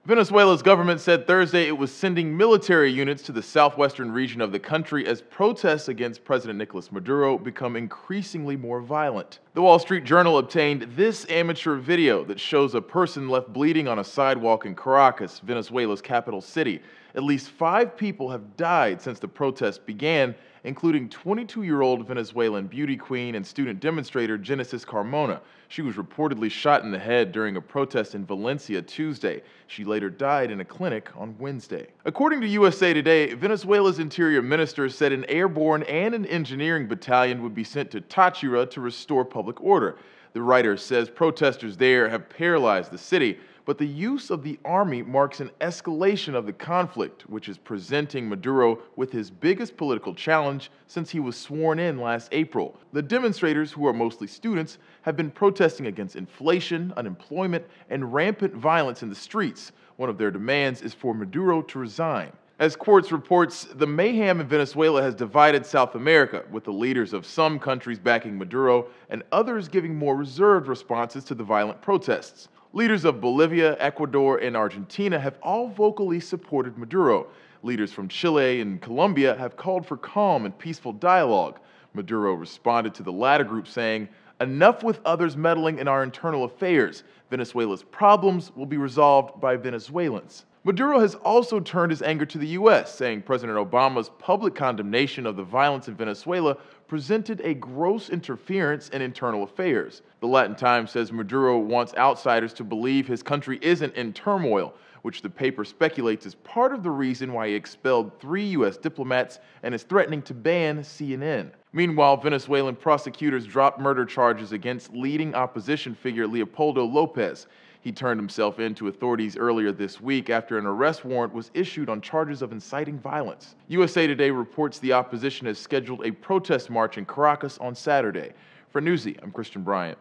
Venezuela's government said Thursday it was sending military units to the southwestern region of the country as protests against President Nicolas Maduro become increasingly more violent. The Wall Street Journal obtained this amateur video that shows a person left bleeding on a sidewalk in Caracas, Venezuela's capital city. At least 5 people have died since the protests began, including 22-year-old Venezuelan beauty queen and student demonstrator Genesis Carmona. She was reportedly shot in the head during a protest in Valencia Tuesday. She later died in a clinic on Wednesday. According to USA Today, Venezuela's interior minister said an airborne and an engineering battalion would be sent to Táchira to restore public order. The writer says protesters there have paralyzed the city, but the use of the army marks an escalation of the conflict, which is presenting Maduro with his biggest political challenge since he was sworn in last April. The demonstrators, who are mostly students, have been protesting against inflation, unemployment, and rampant violence in the streets. One of their demands is for Maduro to resign. As Quartz reports, the mayhem in Venezuela has divided South America, with the leaders of some countries backing Maduro and others giving more reserved responses to the violent protests. Leaders of Bolivia, Ecuador, and Argentina have all vocally supported Maduro. Leaders from Chile and Colombia have called for calm and peaceful dialogue. Maduro responded to the latter group saying, "Enough with others meddling in our internal affairs. Venezuela's problems will be resolved by Venezuelans." Maduro has also turned his anger to the U.S., saying President Obama's public condemnation of the violence in Venezuela presented a gross interference in internal affairs. The Latin Times says Maduro wants outsiders to believe his country isn't in turmoil, which the paper speculates is part of the reason why he expelled 3 U.S. diplomats and is threatening to ban CNN. Meanwhile, Venezuelan prosecutors dropped murder charges against leading opposition figure Leopoldo Lopez. He turned himself in to authorities earlier this week after an arrest warrant was issued on charges of inciting violence. USA Today reports the opposition has scheduled a protest march in Caracas on Saturday. For Newsy, I'm Christian Bryant.